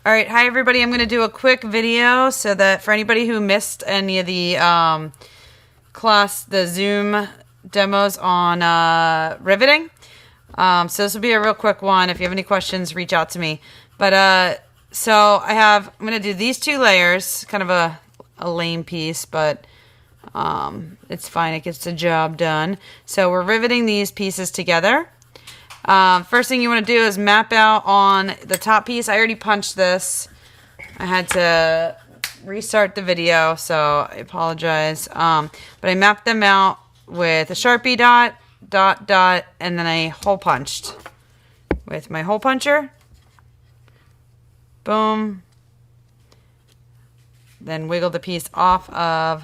All right, hi everybody. I'm going to do a quick video so that for anybody who missed any of the the Zoom demos on riveting. So this will be a real quick one. If you have any questions, reach out to me. But so I'm going to do these 2 layers, kind of a lame piece, but it's fine. It gets the job done. So we're riveting these pieces together. First thing you want to do is map out on the top piece. I already punched this. I had to restart the video, so I apologize. But I mapped them out with a Sharpie dot, and then I hole punched with my hole puncher. Boom. Then wiggle the piece off of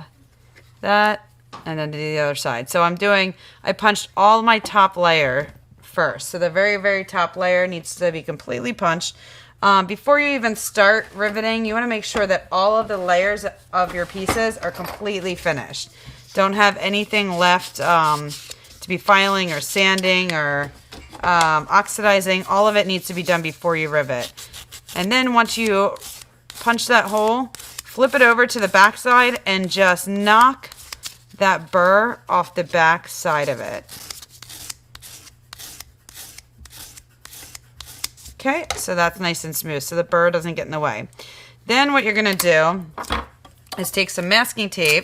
that, and then to the other side. So I punched all my top layer first. So the very, very top layer needs to be completely punched. Before you even start riveting, you want to make sure that all of the layers of your pieces are completely finished. Don't have anything left to be filing or sanding or oxidizing. All of it needs to be done before you rivet. And then once you punch that hole, flip it over to the back side and just knock that burr off the back side of it. Okay, so that's nice and smooth, so the burr doesn't get in the way. Then what you're going to do is take some masking tape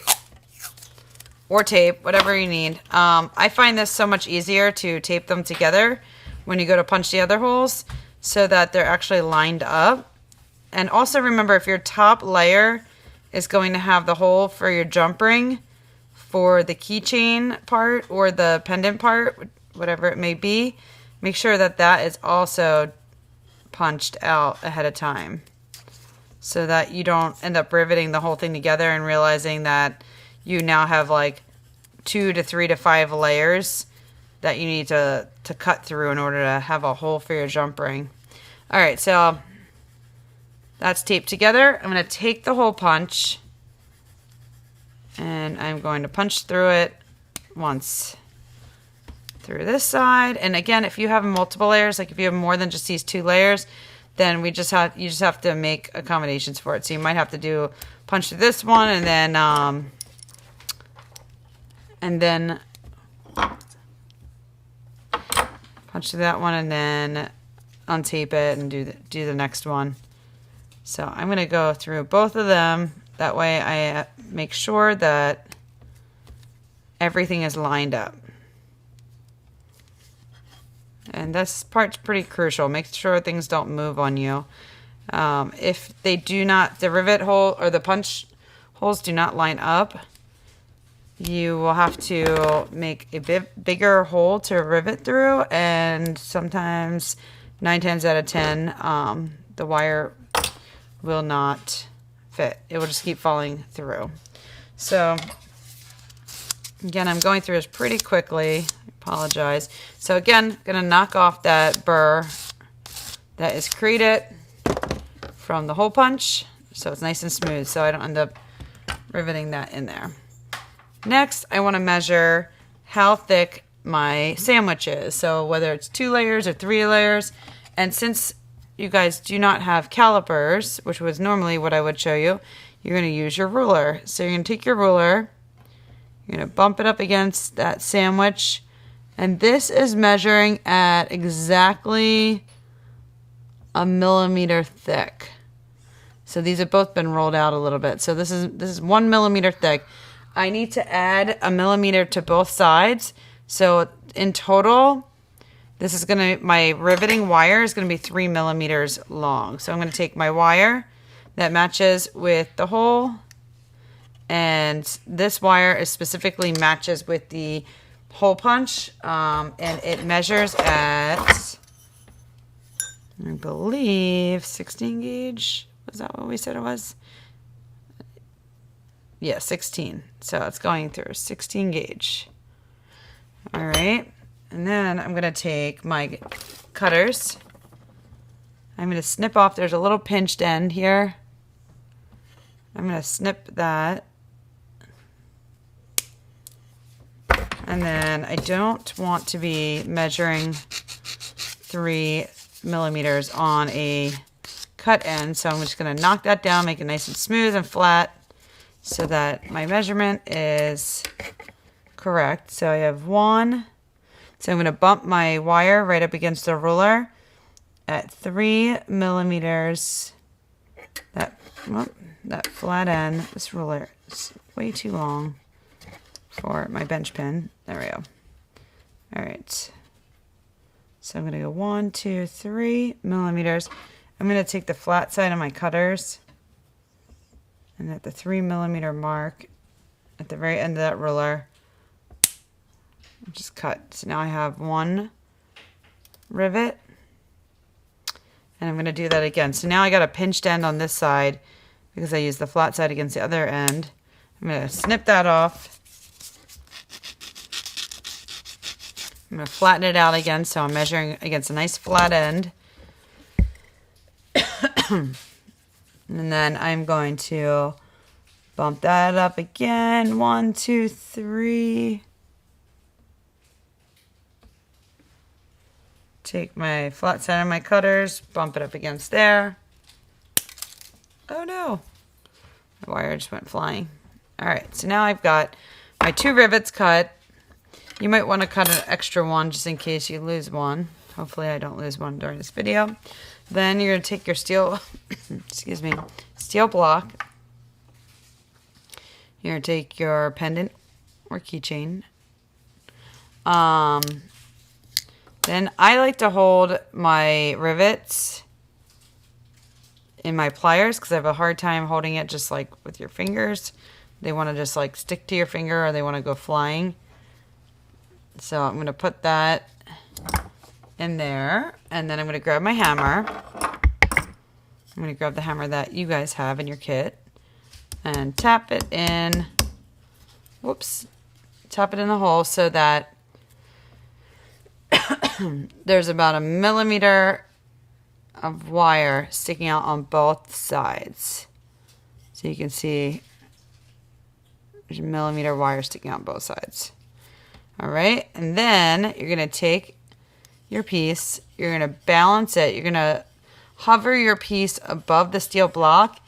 or tape, whatever you need. I find this so much easier to tape them together when you go to punch the other holes so that they're actually lined up. And also remember, if your top layer is going to have the hole for your jump ring for the keychain part or the pendant part, whatever it may be, make sure that that is also punched out ahead of time so that you don't end up riveting the whole thing together and realizing that you now have like 2 to 3 to 5 layers that you need to cut through in order to have a hole for your jump ring. All right, so that's taped together. I'm going to take the hole punch and I'm going to punch through it once through this side. And again, if you have multiple layers, like if you have more than just these 2 layers, then you just have to make accommodations for it. So you might have to do punch through this one and then punch through that one and then untape it and do the next one. So I'm going to go through both of them. That way I make sure that everything is lined up. And this part's pretty crucial. Make sure things don't move on you. If they do not, the rivet hole or the punch holes do not line up, you will have to make a bit bigger hole to rivet through. And sometimes 9 times out of 10, the wire will not fit. It will just keep falling through. So again, I'm going through this pretty quickly. Apologize. So again, gonna knock off that burr that is created from the hole punch so it's nice and smooth so I don't end up riveting that in there. Next, I want to measure how thick my sandwich is. So whether it's 2 layers or 3 layers, and since you guys do not have calipers, which was normally what I would show you, you're going to use your ruler. So you're going to take your ruler, you're going to bump it up against that sandwich. And this is measuring at exactly 1 millimeter thick. So these have both been rolled out a little bit. So this is 1 millimeter thick. I need to add 1 millimeter to both sides. So in total, my riveting wire is gonna be 3 millimeters long. So I'm gonna take my wire that matches with the hole, and this wire is specifically matches with the hole punch, and it measures at, I believe, 16 gauge. Was that what we said it was? Yeah, 16. So it's going through 16 gauge. All right. And then I'm going to take my cutters. I'm going to snip off. There's a little pinched end here. I'm going to snip that. And then I don't want to be measuring 3 millimeters on a cut end. So I'm just going to knock that down, make it nice and smooth and flat so that my measurement is correct. So I have 1. So I'm going to bump my wire right up against the ruler at 3 millimeters. That flat end, this ruler is way too long for my bench pin. There we go. All right. So I'm going to go 1, 2, 3 millimeters. I'm going to take the flat side of my cutters and at the 3 millimeter mark at the very end of that ruler, just cut. So now I have 1 rivet. And I'm going to do that again. So now I got a pinched end on this side because I used the flat side against the other end. I'm going to snip that off. I'm going to flatten it out again, so I'm measuring against a nice flat end. And then I'm going to bump that up again. 1, 2, 3. Take my flat side of my cutters, bump it up against there. Oh no, my wire just went flying. All right, so now I've got my 2 rivets cut. You might want to cut an extra one just in case you lose one. Hopefully I don't lose one during this video. Then you're going to take your steel, excuse me, steel block. You're going to take your pendant or keychain. Then I like to hold my rivets in my pliers because I have a hard time holding it just like with your fingers. They want to just like stick to your finger or they want to go flying. So I'm going to put that in there and then I'm going to grab my hammer. I'm going to grab the hammer that you guys have in your kit and tap it in. Whoops. Tap it in the hole so that there's about 1 millimeter of wire sticking out on both sides. So you can see there's 1 millimeter wire sticking out on both sides. All right, and then you're going to take your piece, you're going to balance it, you're going to hover your piece above the steel block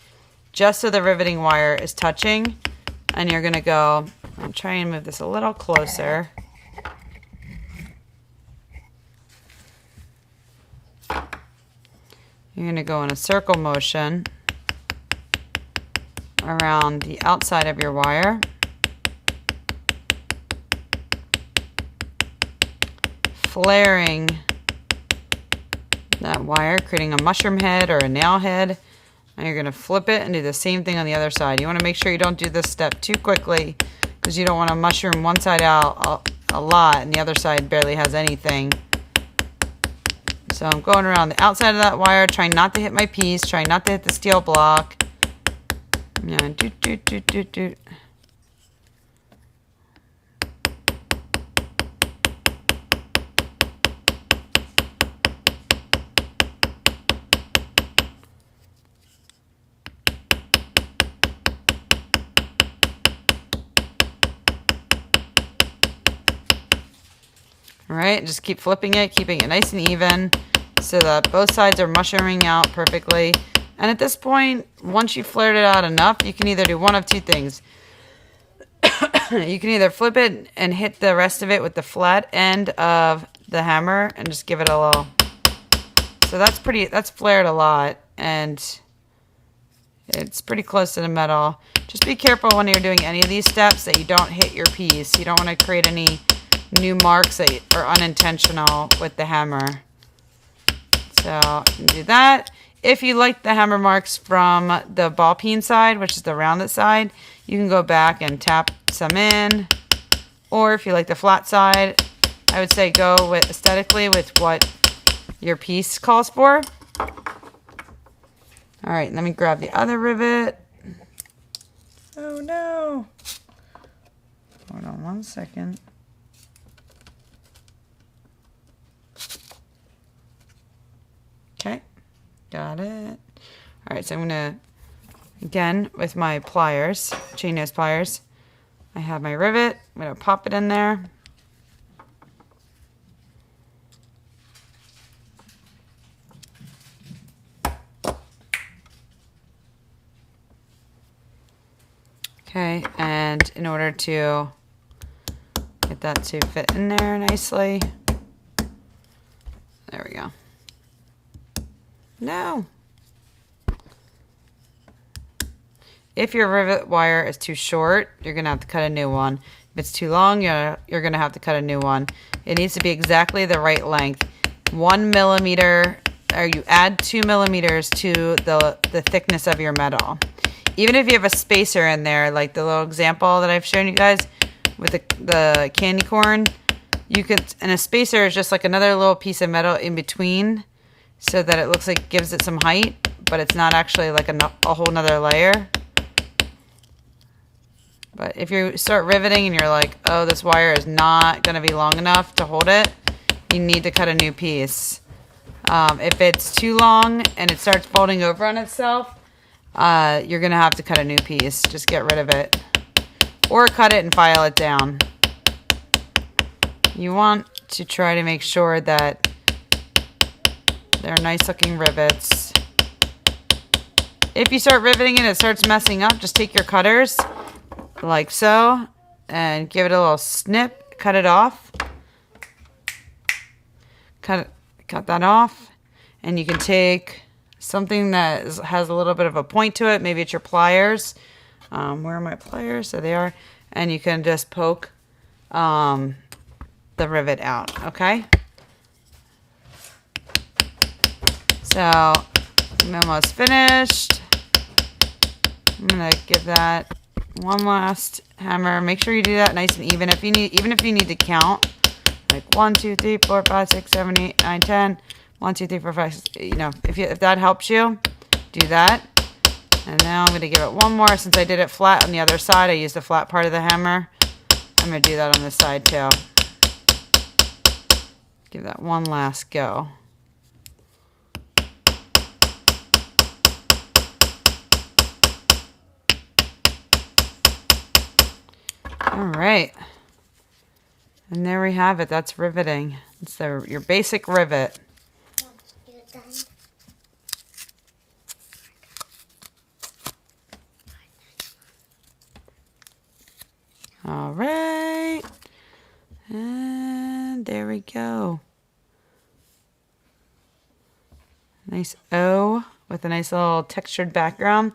just so the riveting wire is touching, and you're going to go, I'm trying to move this a little closer. You're going to go in a circle motion around the outside of your wire. Flaring that wire, creating a mushroom head or a nail head. And you're going to flip it and do the same thing on the other side. You want to make sure you don't do this step too quickly because you don't want to mushroom one side out a lot and the other side barely has anything. So I'm going around the outside of that wire, trying not to hit my piece, trying not to hit the steel block. Yeah, doot. All right, just keep flipping it, keeping it nice and even so that both sides are mushrooming out perfectly. And at this point, once you flared it out enough, you can either do one of two things. You can either flip it and hit the rest of it with the flat end of the hammer and just give it a little. So that's flared a lot and it's pretty close to the metal. Just be careful when you're doing any of these steps that you don't hit your piece. You don't want to create any new marks that are unintentional with the hammer. So do that. If you like the hammer marks from the ball peen side, which is the rounded side, you can go back and tap some in. Or if you like the flat side, I would say go with aesthetically with what your piece calls for. All right, let me grab the other rivet. Oh no. Hold on one second. Okay, got it. All right, so I'm gonna, again, with my pliers, chain nose pliers, I have my rivet. I'm gonna pop it in there. Okay, and in order to get that to fit in there nicely, there we go. No. If your rivet wire is too short, you're going to have to cut a new one. If it's too long, you're going to have to cut a new one. It needs to be exactly the right length. 1 millimeter, or you add 2 millimeters to the thickness of your metal. Even if you have a spacer in there, like the little example that I've shown you guys with the candy corn, you could, and a spacer is just like another little piece of metal in between so that it looks like it gives it some height, but it's not actually like a whole nother layer. But if you start riveting and you're like, oh, this wire is not going to be long enough to hold it, you need to cut a new piece. If it's too long and it starts folding over on itself, you're going to have to cut a new piece. Just get rid of it. Or cut it and file it down. You want to try to make sure that they're nice looking rivets. If you start riveting and it starts messing up, just take your cutters like so and give it a little snip, cut it off. Cut that off, and you can take something that has a little bit of a point to it. Maybe it's your pliers. Where are my pliers? So they are. And you can just poke the rivet out, okay? So I'm almost finished. I'm gonna give that one last hammer. Make sure you do that nice and even. Even if you need to count, like 1, 2, 3, 4, 5, 6, 7, 8, 9, 10. 1, 2, 3, 4, 5, 6, you know, if that helps you, do that. And now I'm gonna give it one more. Since I did it flat on the other side, I used the flat part of the hammer. I'm gonna do that on this side too. Give that one last go. All right. And there we have it. That's riveting. It's your basic rivet. You're done. All right. And there we go. Nice O with a nice little textured background.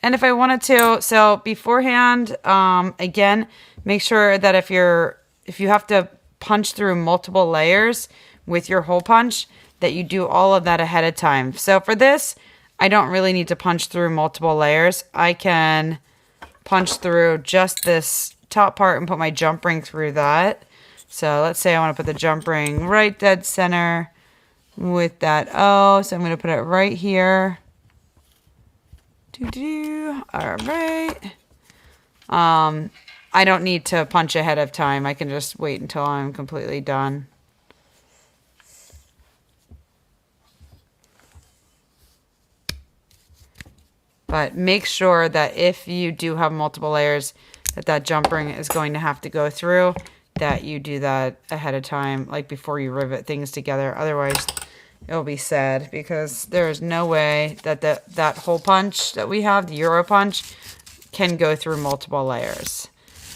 And if I wanted to, so beforehand, again, make sure that if you have to punch through multiple layers with your hole punch, that you do all of that ahead of time. So for this, I don't really need to punch through multiple layers. I can punch through just this top part and put my jump ring through that. So let's say I want to put the jump ring right dead center with that O. So I'm going to put it right here. All right. I don't need to punch ahead of time. I can just wait until I'm completely done. But make sure that if you do have multiple layers that jump ring is going to have to go through, that you do that ahead of time, like before you rivet things together. Otherwise, it'll be sad because there is no way that that hole punch that we have, the Euro punch, can go through multiple layers.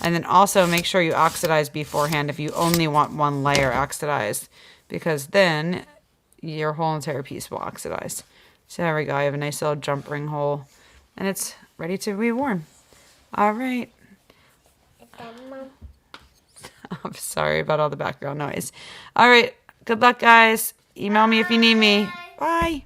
And then also make sure you oxidize beforehand if you only want one layer oxidized, because then your whole entire piece will oxidize. So there we go. I have a nice little jump ring hole, and it's ready to be worn. All right. I'm sorry about all the background noise. All right. Good luck, guys. Email me if you need me. Bye.